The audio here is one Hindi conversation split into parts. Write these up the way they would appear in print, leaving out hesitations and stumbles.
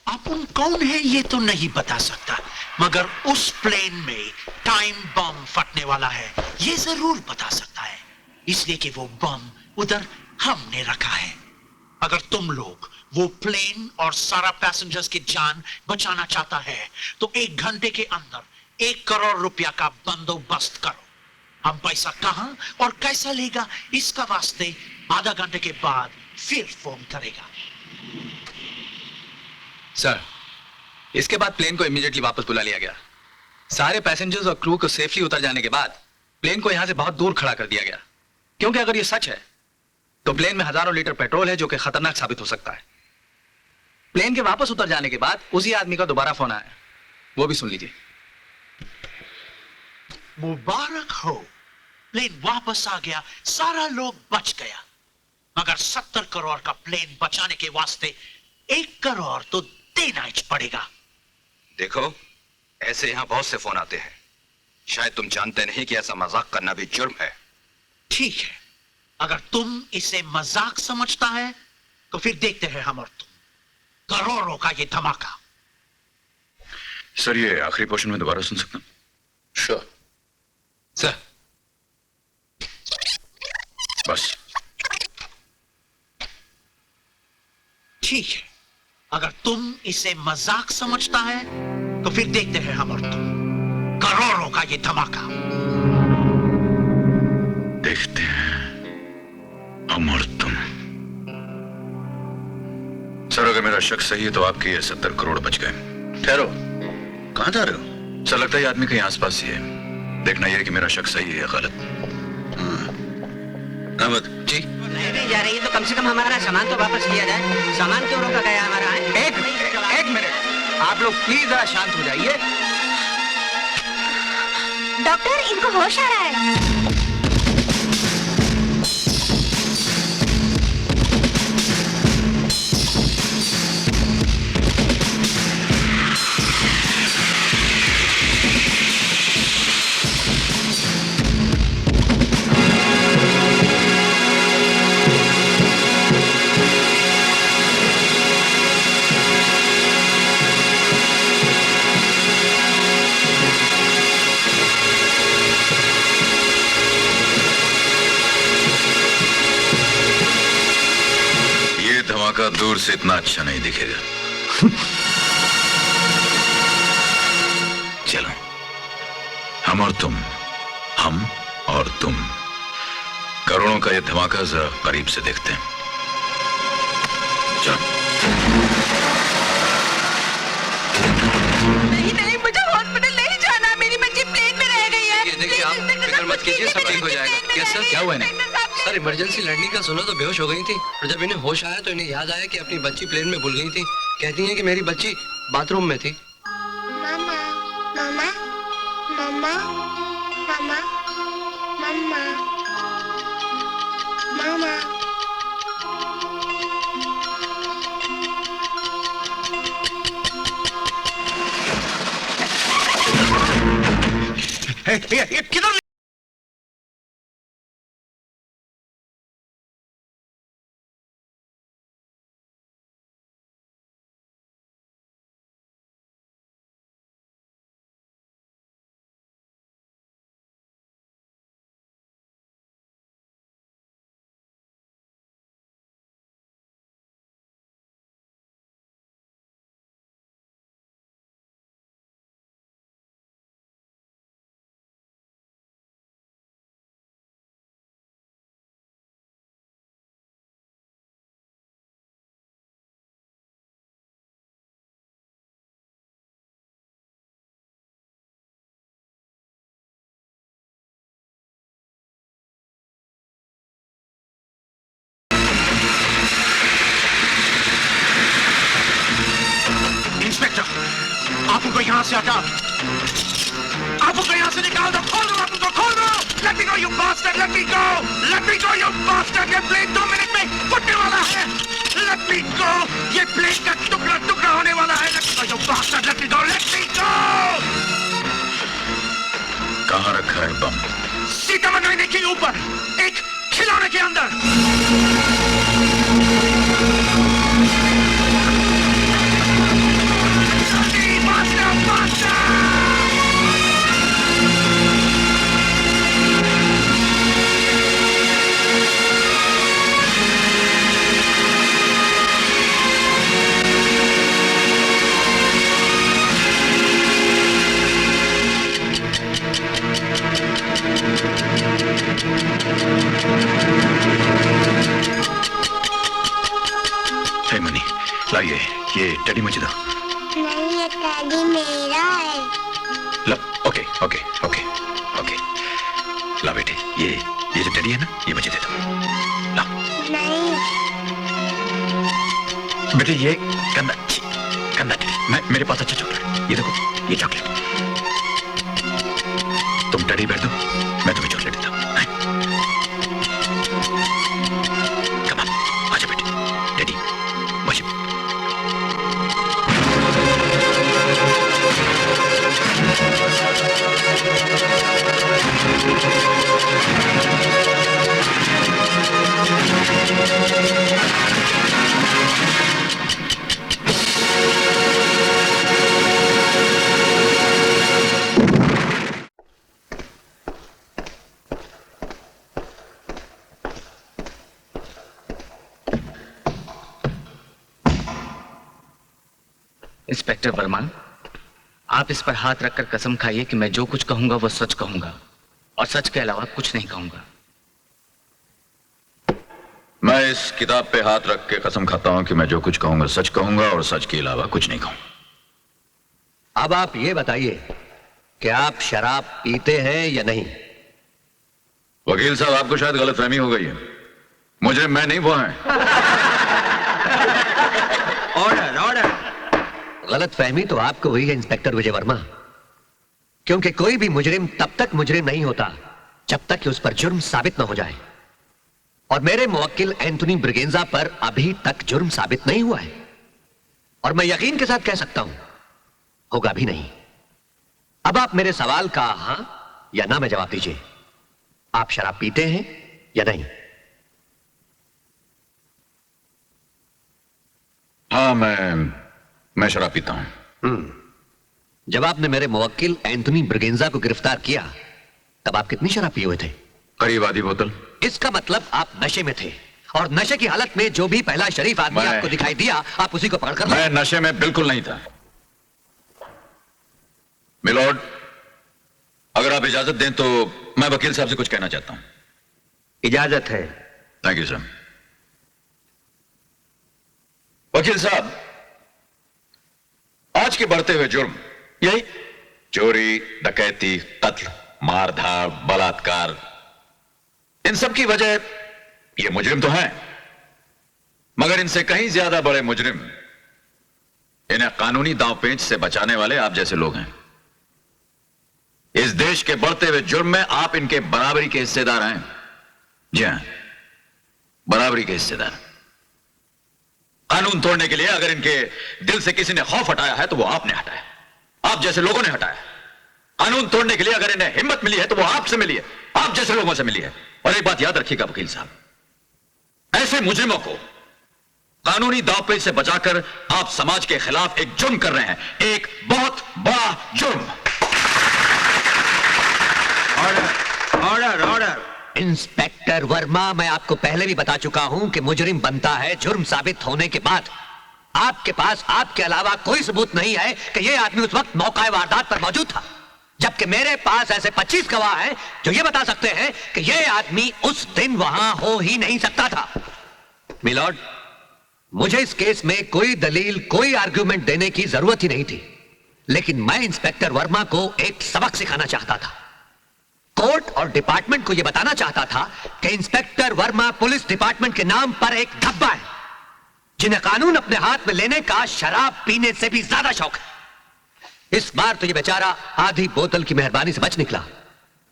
अपन कौन है ये तो नहीं बता सकता, मगर उस प्लेन में टाइम बम फटने वाला है ये जरूर बता सकता है, इसलिए कि वो बम उधर हमने रखा है। अगर तुम लोग वो प्लेन और सारा पैसेंजर्स की जान बचाना चाहता है तो 1 घंटे के अंदर 1 करोड़ रुपया का बंदोबस्त करो। हम पैसा कहां और कैसा लेगा इसका वास्ते आधा घंटे के बाद फिर फोन करेगा। सर, इसके बाद प्लेन को इमीडिएटली वापस बुला लिया गया। सारे पैसेंजर्स और क्रू को सेफली उतर जाने के बाद प्लेन को यहां से बहुत दूर खड़ा कर दिया गया, क्योंकि अगर ये सच है तो प्लेन में हजारों लीटर पेट्रोल है जो कि खतरनाक साबित हो सकता है। प्लेन के वापस उतर जाने के बाद उसी आदमी का दोबारा फोन आया, वो भी सुन लीजिए। मुबारक हो, प्लेन वापस आ गया, सारा लोग बच गया, मगर 70 करोड़ का प्लेन बचाने के वास्ते 1 करोड़ तो देना ही पड़ेगा। देखो, ऐसे यहां बहुत से फोन आते हैं, शायद तुम जानते नहीं कि ऐसा मजाक करना भी जुर्म है। ठीक है, अगर तुम इसे मजाक समझता है तो फिर देखते हैं हम और तुम करोड़ों का ये धमाका। सर, ये आखिरी पोर्शन में दोबारा सुन सकता हूं? Sure sir. बस ठीक है, अगर तुम इसे मजाक समझता है तो फिर देखते हैं हम और तुम करोड़ों का ये धमाका। देखते हैं हम और तुम। सर, अगर मेरा शक सही है तो आपके ये 70 करोड़ बच गए। ठहरो, कहां जा रहे हो? सर, लगता है ये आदमी कहीं आसपास ही है। देखना यह है कि मेरा शक सही है या गलत। अहमद जी। नहीं भी जा रही है तो कम से कम हमारा सामान तो वापस किया जाए। सामान क्यों रोका गया हमारा? एक मिनट, आप लोग प्लीज जरा शांत हो जाइए। डॉक्टर, इनको होश आ रहा है। धमाका दूर से इतना अच्छा नहीं दिखेगा। चलो, हम और तुम, हम और तुम करोड़ों का ये धमाका जरा करीब से देखते हैं। चलो। नहीं, मुझे हॉस्पिटल नहीं जाना, मेरी बच्ची प्लेन में रह गई है। ये देखिए, आप फिक्र मत कीजिए, सब ठीक हो जाएगा। यस सर, क्या हुआ इन्हें? सर, इमरजेंसी लड़ने का सुना तो बेहोश हो गई थी, और जब इन्हें होश आया तो इन्हें याद आया कि अपनी बच्ची प्लेन में भूल गई थी। कहती हैं कि मेरी बच्ची बाथरूम में थी। मामा, मामा, मामा, मामा, मामा, मामा। किधर? आप उनको यहाँ से हटाओ, आप उनको यहाँ से निकाल दो, खोल दो, आप उनको खोल दो। Let me go, you bastard, let me go, let me go, you bastard, ये प्लेन 2 मिनट में फटने वाला है। Let me go, ये प्लेन का टुकड़ा टुकड़ा होने वाला है। Let me go, you bastard, let me go, let me go। कहाँ रखा है बम? सीतामढ़ी के ऊपर एक खिलौने के अंदर। लाइए, ये टेडी मुझे दो। नहीं, ये टेडी मेरा है। लो, ओके ओके ओके ओके। ला बेटे, ये जो टेडी है ना, ये मुझे दे दो। ला नहीं। बेटे, ये गंदा टेडी। मेरे पास अच्छा चॉकलेट, ये देखो, ये चॉकलेट। तुम टेडी बैठ दो, मैं तुम्हें चॉकलेट देता हूँ। कम ऑन, आजा बेटे, टेडी मुझे। इंस्पेक्टर वर्मा, आप इस पर हाथ रखकर कसम खाइए कि मैं जो कुछ कहूंगा वो सच कहूंगा और सच के अलावा कुछ नहीं कहूंगा। मैं इस किताब पे हाथ रख के कसम खाता हूं कि मैं जो कुछ कहूंगा सच कहूंगा और सच के अलावा कुछ नहीं कहूंगा। अब आप ये बताइए कि आप शराब पीते हैं या नहीं? वकील साहब, आपको शायद गलतफहमी हो गई है। मुझे मैं नहीं, वो हैं। Order order. गलत फहमी तो आपको हुई है इंस्पेक्टर विजय वर्मा, क्योंकि कोई भी मुजरिम तब तक मुजरिम नहीं होता जब तक कि उस पर जुर्म साबित न हो जाए, और मेरे मुवक्किल एंथोनी ब्रिगेंजा पर अभी तक जुर्म साबित नहीं हुआ है, और मैं यकीन के साथ कह सकता हूं होगा भी नहीं। अब आप मेरे सवाल का हां या ना में जवाब दीजिए। आप शराब पीते हैं या नहीं? हाँ, मैं शराब पीता हूं। जब आपने मेरे मुवक्किल एंथोनी ब्रिगेंजा को गिरफ्तार किया तब आप कितनी शराब पिए हुए थे? करीब आधी बोतल। इसका मतलब आप नशे में थे, और नशे की हालत में जो भी पहला शरीफ आदमी आपको दिखाई दिया आप उसी को पकड़कर मैं नशे में बिल्कुल नहीं था। मिलॉर्ड, अगर आप इजाजत दें तो मैं वकील साहब से कुछ कहना चाहता हूं। इजाजत है। Thank you sir. वकील साहब, आज के बढ़ते हुए जुर्म, यही चोरी, डकैती, कत्ल, मारधाड़, बलात्कार, इन सब की वजह ये मुजरिम तो हैं, मगर इनसे कहीं ज्यादा बड़े मुजरिम इन्हें कानूनी दांवपेंच से बचाने वाले आप जैसे लोग हैं। इस देश के बढ़ते हुए जुर्म में आप इनके बराबरी के हिस्सेदार हैं। जी हां, बराबरी के हिस्सेदार। कानून तोड़ने के लिए अगर इनके दिल से किसी ने खौफ हटाया है तो वो आपने हटाया, आप जैसे लोगों ने हटाया। कानून तोड़ने के लिए अगर इन्हें हिम्मत मिली है तो वो आपसे मिली है, आप जैसे लोगों से मिली है। और एक बात याद रखिएगा वकील साहब, ऐसे मुजरिमों को कानूनी दांवपेच से बचाकर आप समाज के खिलाफ एक जुर्म कर रहे हैं, एक बहुत बड़ा जुर्म। Order order order. Inspector Verma, मैं आपको पहले भी बता चुका हूं कि मुजरिम बनता है जुर्म साबित होने के बाद। आपके पास आपके अलावा कोई सबूत नहीं है कि यह आदमी उस वक्त मौका वारदात पर मौजूद था, जबकि मेरे पास ऐसे 25 गवाह हैं जो यह बता सकते हैं कि यह आदमी उस दिन वहां हो ही नहीं सकता था। मिलॉर्ड, मुझे इस केस में कोई दलील, कोई आर्ग्यूमेंट देने की जरूरत ही नहीं थी, लेकिन मैं इंस्पेक्टर वर्मा को एक सबक सिखाना चाहता था। कोर्ट और डिपार्टमेंट को यह बताना चाहता था कि इंस्पेक्टर वर्मा पुलिस डिपार्टमेंट के नाम पर एक धब्बा है, जिन्हें कानून अपने हाथ में लेने का शराब पीने से भी ज्यादा शौक है। इस बार तो यह बेचारा आधी बोतल की मेहरबानी से बच निकला,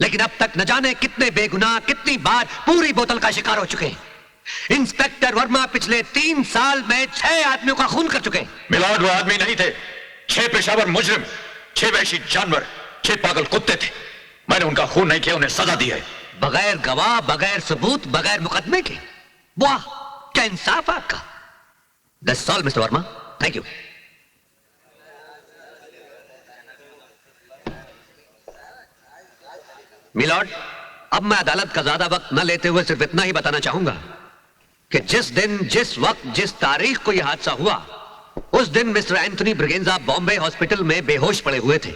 लेकिन अब तक न जाने कितने बेगुनाह, कितनी बार पूरी बोतल का शिकार हो चुके हैं। इंस्पेक्टर वर्मा पिछले 3 साल में 6 आदमियों का खून कर चुके हैं। मिलॉर्ड, वो आदमी नहीं थे, 6 पेशावर मुजरिम, 6 वहशी जानवर, 6 पागल कुत्ते थे। मैंने उनका खून नहीं किया, उन्हें सजा दी है। बगैर गवाह, बगैर सबूत, बगैर मुकदमे के। वाह, क्या इंसाफ आपका। That's all mister Verma, thank you. My lord, अब मैं अदालत का ज्यादा वक्त न लेते हुए सिर्फ इतना ही बताना चाहूंगा कि जिस दिन, जिस वक्त, जिस तारीख को यह हादसा हुआ, उस दिन mister Anthony Braganza Bombay hospital में बेहोश पड़े हुए थे।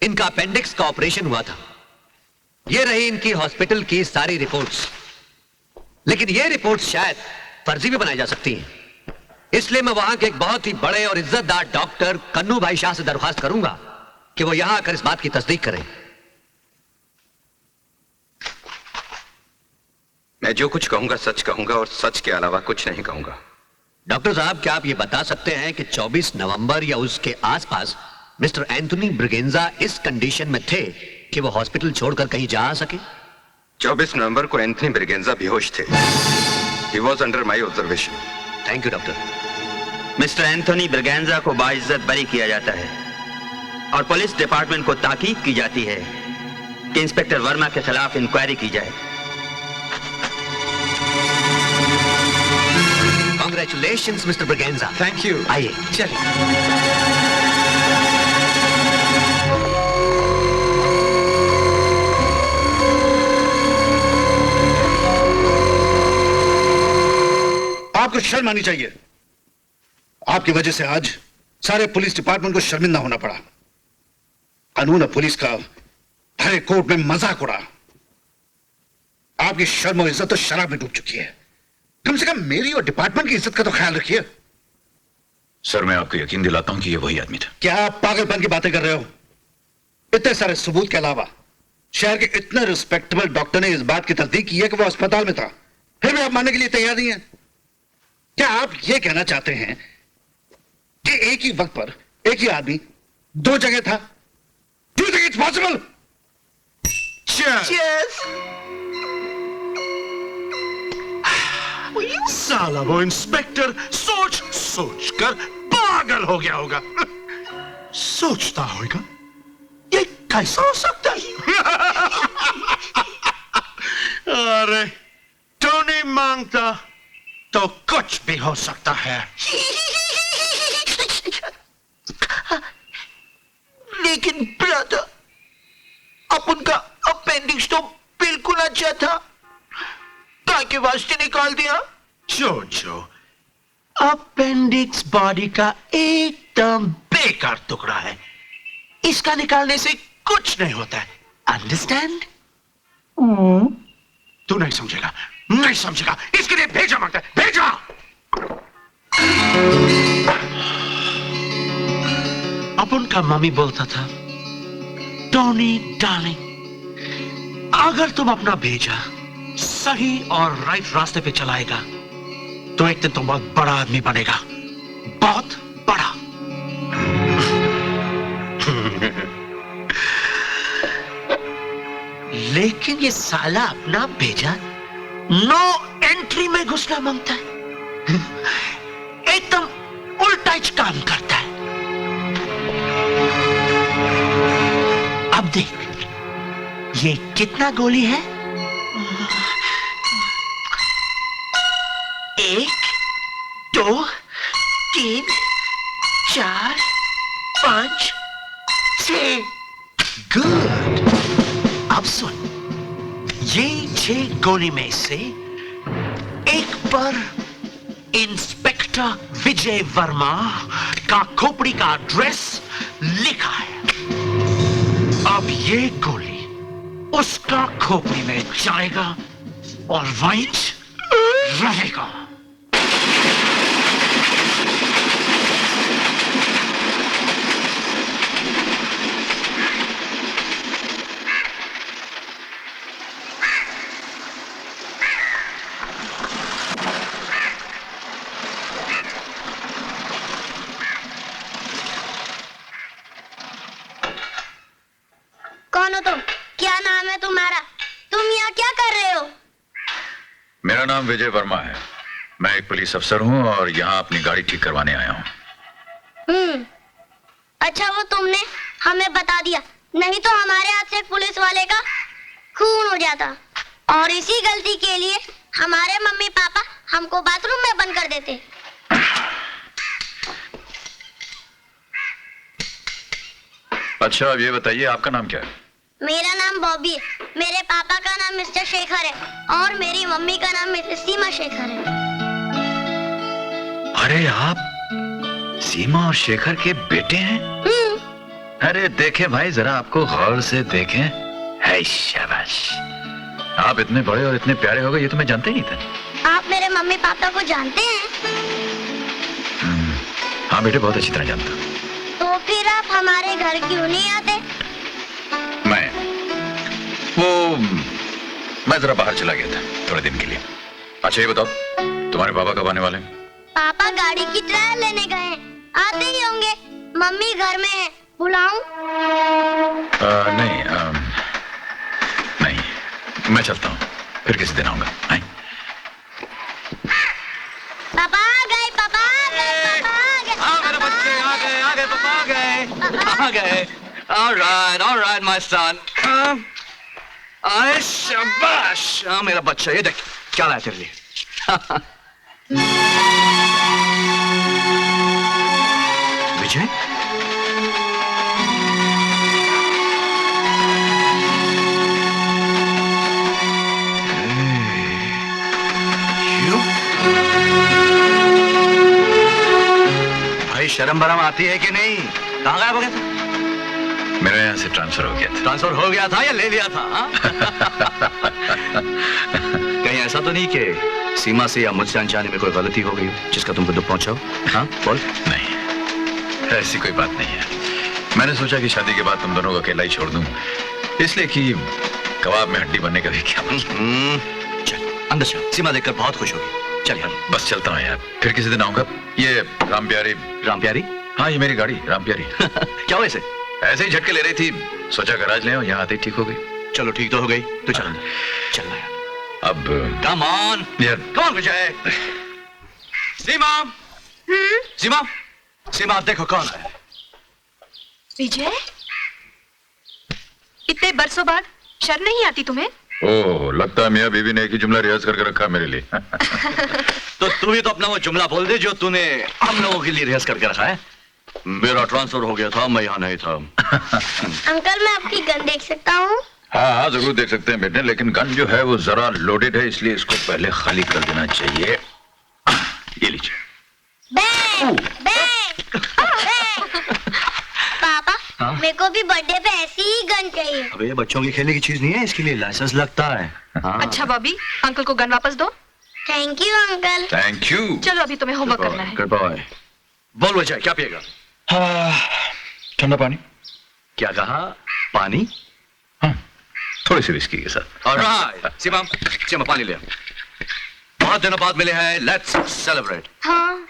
इनका अपेंडिक्स का ऑपरेशन हुआ था। ये रही इनकी हॉस्पिटल की सारी रिपोर्ट्स, लेकिन ये रिपोर्ट्स शायद फर्जी भी बनाई जा सकती हैं। इसलिए मैं वहां के एक बहुत ही बड़े और इज्जतदार डॉक्टर कन्नू भाई शाह से दरख्वास्त करूंगा कि वो यहां आकर इस बात की तस्दीक करें। मैं जो कुछ कहूंगा सच कहूंगा और सच के अलावा कुछ नहीं कहूंगा। डॉक्टर साहब, क्या आप ये बता सकते हैं कि 24 नवंबर या उसके आसपास मिस्टर एंथोनी ब्रिगेंजा इस कंडीशन में थे कि वो हॉस्पिटल छोड़कर कहीं जा आ सके? 24 नवंबर को एंथनी ब्रिगेंजा बेहोश थे। He was under my observation. Thank you doctor. Mister Anthony Braganza को बाइज्जत बरी किया जाता है और पुलिस डिपार्टमेंट को ताकीद की जाती है कि इंस्पेक्टर वर्मा के खिलाफ इंक्वायरी की जाए। Congratulations mister Braganza. Thank you. आइए। चलिए। आपको शर्म आनी चाहिए। आपकी वजह से आज सारे पुलिस डिपार्टमेंट को शर्मिंदा होना पड़ा। कानून और पुलिस का भरे कोर्ट में मजाक उड़ा। आपकी शर्म और इज्जत तो शराब में डूब चुकी है। कम से कम मेरी और डिपार्टमेंट की इज्जत का तो ख्याल रखिए। सर, मैं आपको यकीन दिलाता हूं कि ये वही आदमी था। क्या आप पागलपन की बातें कर रहे हो? इतने सारे सबूत के अलावा शहर के इतने रिस्पेक्टेबल डॉक्टर ने इस बात की तस्दीक की है कि वो अस्पताल में था, फिर भी आप मानने के लिए तैयार नहीं है। क्या आप यह कहना चाहते हैं कि एक ही वक्त पर एक ही आदमी दो जगह था? Do you think it's possible? साला वो इंस्पेक्टर सोच सोच कर पागल हो गया होगा। सोचता होगा ये कैसा हो सकता है? अरे टोनी मांगता तो कुछ भी हो सकता है। लेकिन ब्रदर, अपन का अपेंडिक्स तो बिल्कुल अच्छा था, ताकि वास्ते निकाल दिया। जो अपेंडिक्स बॉडी का एकदम बेकार टुकड़ा है। इसका निकालने से कुछ नहीं होता है। अंडरस्टैंड? तू नहीं समझेगा, नहीं समझेगा। इसके लिए भेजा मांगता है, भेजा। अपन का मम्मी बोलता था, टोनी डार्लिंग, अगर तुम अपना भेजा सही और राइट रास्ते पे चलाएगा तो एक दिन तुम बहुत बड़ा आदमी बनेगा, बहुत बड़ा। लेकिन ये साला अपना भेजा नो एंट्री में घुसना मांगता है। एकदम उल्टा ही काम करता है। अब देख, ये कितना गोली है? 1, 2, 3, 4, 5, 6। गुड। अब सुन, ये 6 गोली में से एक पर इंस्पेक्टर विजय वर्मा का खोपड़ी का एड्रेस लिखा है। अब ये गोली उसका खोपड़ी में जाएगा और वहीं रहेगा। कौन हो तुम? क्या नाम है तुम्हारा? तुम यहाँ क्या कर रहे हो? मेरा नाम विजय वर्मा है। मैं एक पुलिस अफसर हूँ और यहाँ अपनी गाड़ी ठीक करवाने आया हूँ। अच्छा, वो तुमने हमें बता दिया, नहीं तो हमारे हाथ से पुलिस वाले का खून हो जाता। और इसी गलती के लिए हमारे मम्मी पापा हमको बाथरूम में बंद कर देते। अच्छा, अब ये बताइए आपका नाम क्या है? मेरा नाम बॉबी है। मेरे पापा का नाम मिस्टर शेखर है और मेरी मम्मी का नाम मिसेस सीमा शेखर है। अरे, आप सीमा और शेखर के बेटे हैं? अरे देखें भाई, जरा आपको गौर से देखें। है शाबाश, आप इतने बड़े और इतने प्यारे हो गए, ये तो मैं जानते ही नहीं था। आप मेरे मम्मी पापा को जानते हैं? हाँ बेटे, बहुत अच्छी तरह जानता हूँ। तो फिर आप हमारे घर क्यों नहीं आते? मैं जरा बाहर चला गया था थोड़े दिन के लिए। अच्छा ये बताओ, तुम्हारे पापा कब आने वाले हैं? पापा गाड़ी की ट्रायल लेने गए हैं, आते ही होंगे। मम्मी घर में है, बुलाऊं? नहीं, नहीं, मैं चलता हूँ, फिर किसी दिन आऊंगा। पापा आ गए, पापा आ गए, पापा आ गए। हाँ मेरे बच्चे आ गए, पापा आ गए। All right, my son. शाबाश, हाँ मेरा बच्चा, ये देख क्या लाया तेरे लिए। विजय, भाई शर्म बरम आती है कि नहीं? कहाँ गायब हो गया था? मेरे यहाँ से ट्रांसफर हो गया था। ट्रांसफर हो गया था या ले लिया था? कहीं ऐसा तो नहीं कि सीमा से या मुझसे अनजाने में कोई गलती हो गई जिसका तुमको दुख पहुंचाओ? हाँ बोल। नहीं, ऐसी कोई बात नहीं है। मैंने सोचा कि शादी के बाद तुम दोनों को अकेला ही छोड़ दूं, इसलिए कि कबाब में हड्डी बनने का भी क्या मतलब। चल अंदर चल, सीमा देखकर बहुत खुश होगी। चल यार, बस चलता हूँ यार, फिर किसी दिन आऊंगा। ये राम प्यारी। राम प्यारी? हाँ ये मेरी गाड़ी राम प्यारी। क्या हुआ इसे? ऐसे ही झटके ले रही थी, सोचा गैराज ले आओ, यहाँ आते ही ठीक हो गई। चलो ठीक तो हो गई, तो चल चलना यार। अब कम ऑन यार, कम ऑन विजय। सीमा, सीमा, सीमा देखो कौन है। विजय, इतने बरसों बाद शर्म नहीं आती तुम्हें? ओह, लगता है मियाँ बीवी ने एक ही जुमला रियाज करके रखा मेरे लिए। तो तू भी तो अपना वो जुमला बोल दे जो तूने हम लोगों के लिए रिहर्स करके रखा है। मेरा ट्रांसफर हो गया था, मैं यहाँ नहीं था। अंकल मैं आपकी गन देख सकता हूँ? हाँ हाँ जरूर देख सकते हैं बेटे, लेकिन गन जो है वो जरा लोडेड है, इसलिए इसको पहले खाली कर देना चाहिए। ये लीजिए। पापा, हाँ? मेरे को भी बर्थडे पे ऐसी ही गन चाहिए। अबे ये बच्चों की खेलने की चीज नहीं है, इसके लिए लाइसेंस लगता है। हाँ। अच्छा बॉबी, अंकल को गन वापस दो। Thank you uncle. Thank you. चलो अभी तुम्हें होमवर्क करना है। Good boy. बोल विजय, क्या पिएगा? ठंडा पानी। क्या कहा? पानी? हाँ, थोड़ी सी विस्की के साथ। ऑलराइट, सीमा, सीमा पानी ले। बहुत दिनों बाद मिले हैं, लेट्स सेलिब्रेट। हाँ,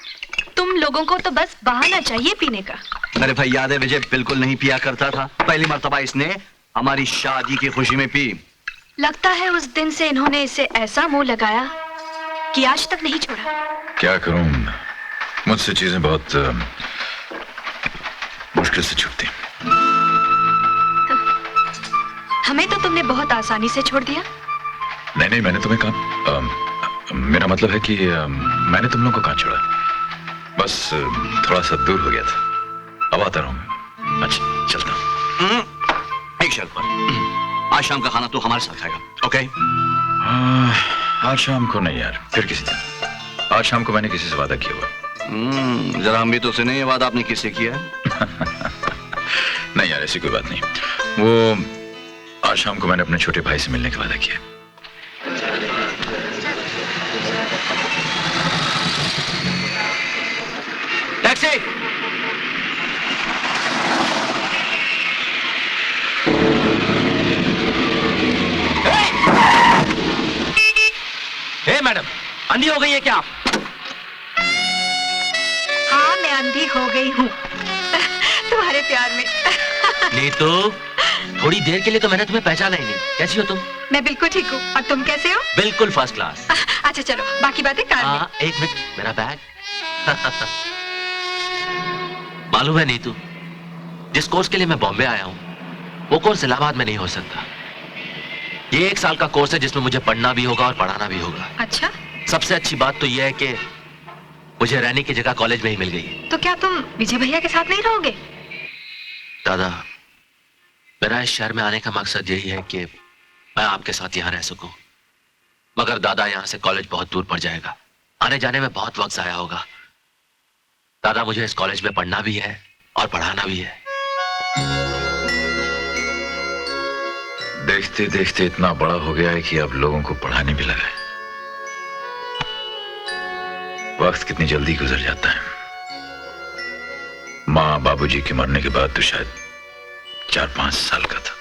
तुम लोगों को तो बस बहाना चाहिए पीने का। मेरे भाई याद है विजय बिल्कुल नहीं पिया करता था, पहली मर्तबा इसने हमारी शादी की खुशी में पी। लगता है उस दिन से इन्होंने इसे ऐसा मुंह लगाया कि आज तक नहीं छोड़ा। क्या करूं, मुझसे चीजें बहुत मुश्किल से छूटती। हमें तो तुमने बहुत आसानी से छोड़ दिया। नहीं नहीं, मैंने तुम्हें कहा, मेरा मतलब है कि मैंने तुम लोगों को कहाँ छोड़ा, बस थोड़ा सा दूर हो गया था। अब आता रहूंगा। अच्छा चलता हूँ। एक शर्त पर, आज शाम का खाना तू हमारे साथ खाएगा, ओके? आज शाम को नहीं यार, फिर किसी दिन। आज शाम को मैंने किसी से वादा किया हुआ। जरा हम भी तो सुने ये वादा आपने किससे किया? नहीं यार, ऐसी कोई बात नहीं। वो आज शाम को मैंने अपने छोटे भाई से मिलने का वादा किया। टैक्सी! हे मैडम, अंधी हो गई है क्या आप? हाँ मैं अंधी हो गई हूँ तुम्हारे प्यार में। नीतू, थोड़ी देर के लिए तो मैंने तुम्हें पहचाना ही नहीं। कैसी हो तुम? मैं बिल्कुल ठीक हूँ, और तुम कैसे हो? बिल्कुल फर्स्ट क्लास। अच्छा चलो बाकी बातें कार में। एक मिनट, मेरा बैग। मालूम है नीतू, जिस कोर्स के लिए मैं बॉम्बे आया हूँ वो कोर्स इलाहाबाद में नहीं हो सकता। ये 1 साल का कोर्स है जिसमें मुझे पढ़ना भी होगा और पढ़ाना भी होगा। अच्छा, सबसे अच्छी बात तो यह है कि मुझे रहने की जगह कॉलेज में ही मिल गई। तो क्या तुम विजय भैया के साथ नहीं रहोगे? दादा, मेरा इस शहर में आने का मकसद यही है कि मैं आपके साथ यहाँ रह सकूं। मगर दादा, यहाँ से कॉलेज बहुत दूर पड़ जाएगा, आने जाने में बहुत वक्त जाया होगा। दादा, मुझे इस कॉलेज में पढ़ना भी है और पढ़ाना भी है। देखते देखते इतना बड़ा हो गया है कि अब लोगों को पढ़ाने भी लगा है। वक्त कितनी जल्दी गुजर जाता है। माँ बाबूजी के मरने के बाद तो शायद 4-5 साल का था।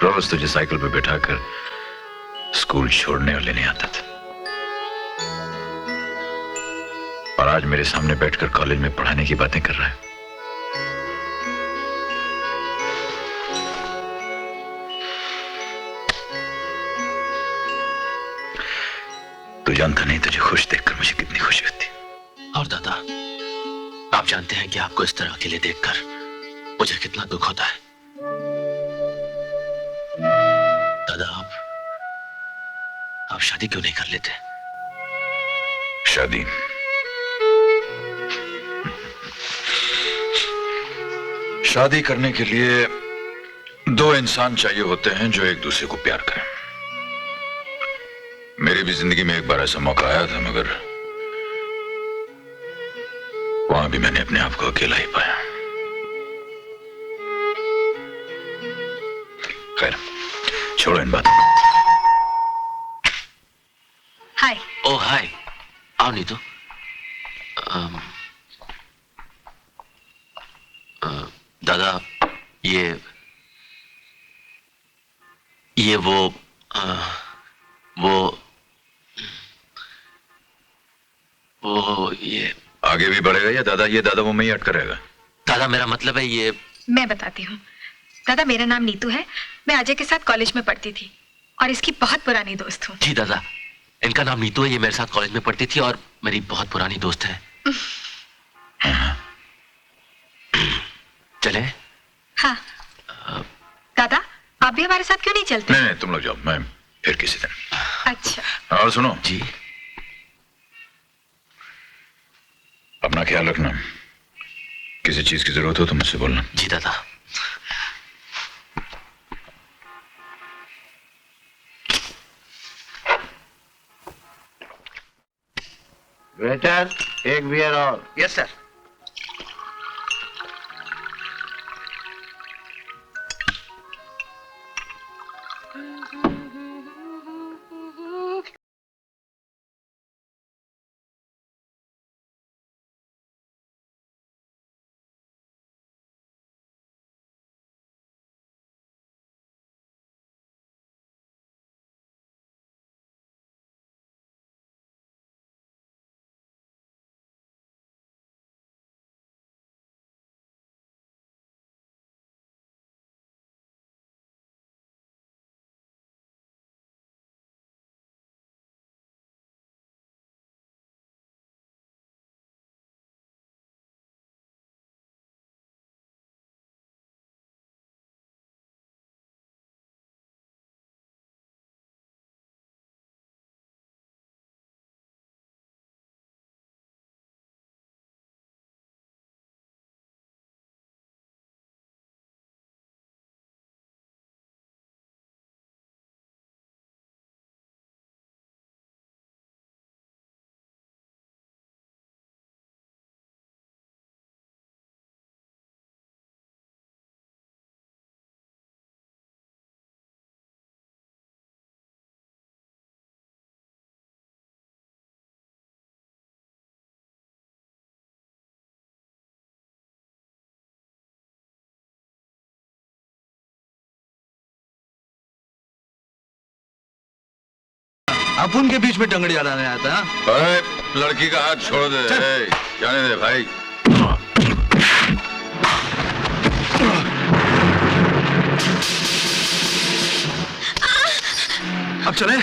रोज तुझे साइकिल पे बैठाकर स्कूल छोड़ने और लेने आता था, और आज मेरे सामने बैठकर कॉलेज में पढ़ाने की बातें कर रहा है। तू जानता नहीं तुझे खुश देखकर मुझे कितनी खुशी होती। और दादा, आप जानते हैं कि आपको इस तरह अकेले देखकर मुझे कितना दुख होता है। दादा, आप शादी क्यों नहीं कर लेते? शादी? शादी करने के लिए दो इंसान चाहिए होते हैं जो एक दूसरे को प्यार करें। मेरी भी जिंदगी में एक बार ऐसा मौका आया था, मगर वहां भी मैंने अपने आप को अकेला ही पाया। खैर, छोड़ो इन बातों को। हाय। ओ हाय, आओ नीतू। दादा, ये वो ये आगे भी बढ़ेगा या दादा ये दादा वो में ही अटका रहेगा? दादा, मेरा मतलब है ये। मैं बताती हूँ। दादा, मेरा नाम नीतू है। मैं अजय के साथ कॉलेज में पढ़ती थी और इसकी बहुत पुरानी दोस्त हूँ। जी दादा, इनका नाम नीतू है, ये मेरे साथ कॉलेज में पढ़ती थी और मेरी बहुत पुरानी दोस्त है। चले? हाँ। दादा, आप भी हमारे साथ क्यों नहीं चलते? नहीं, तुम लोग जाओ, मैं फिर किसी दिन। अच्छा। और सुनो जी, अपना ख्याल रखना, किसी चीज की जरूरत हो तो मुझसे बोलना। जी दादा। वेटर, एक बियर और। Yes sir. अपन के बीच में टंगड़ी अड़ाने आता है। अरे लड़की का हाथ छोड़ दे, जाने दे भाई। अब चले।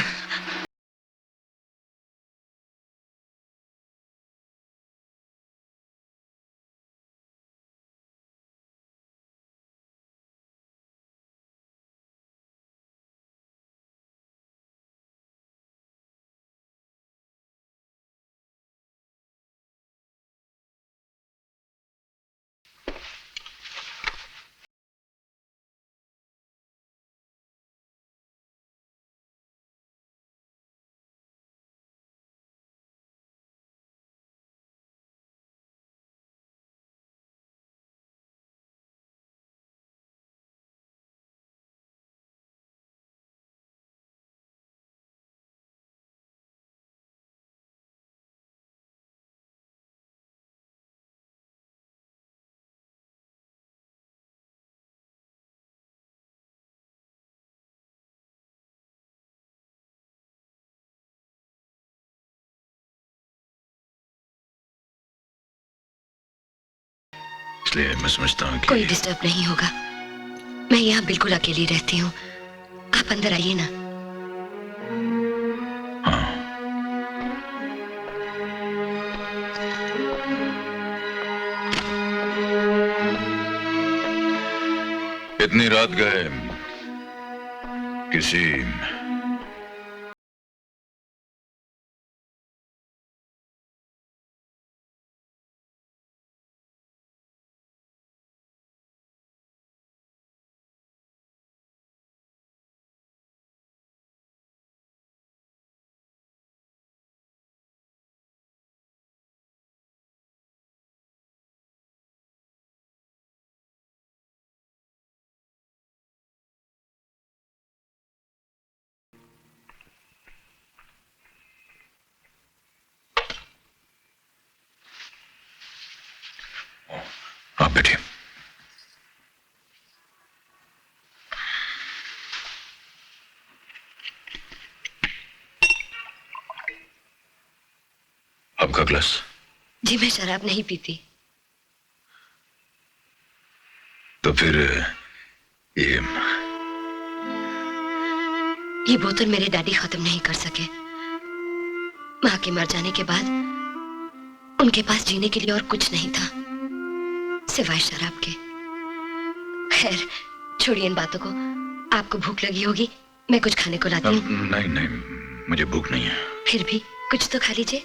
इसलिए मैं समझता हूँ कि कोई डिस्टर्ब नहीं होगा। मैं यहाँ बिल्कुल अकेली रहती हूँ। आप अंदर आइए ना। इतनी रात गए किसी आप बैठिए। आपका ग्लास। जी मैं शराब नहीं पीती। तो फिर ये बोतल मेरे डैडी खत्म नहीं कर सके। माँ के मर जाने के बाद उनके पास जीने के लिए और कुछ नहीं था सिवाय शराब के। खैर छोड़िए इन बातों को। आपको भूख लगी होगी, मैं कुछ खाने को लाती हूँ। नहीं नहीं, मुझे भूख नहीं है। फिर भी कुछ तो खा लीजिए।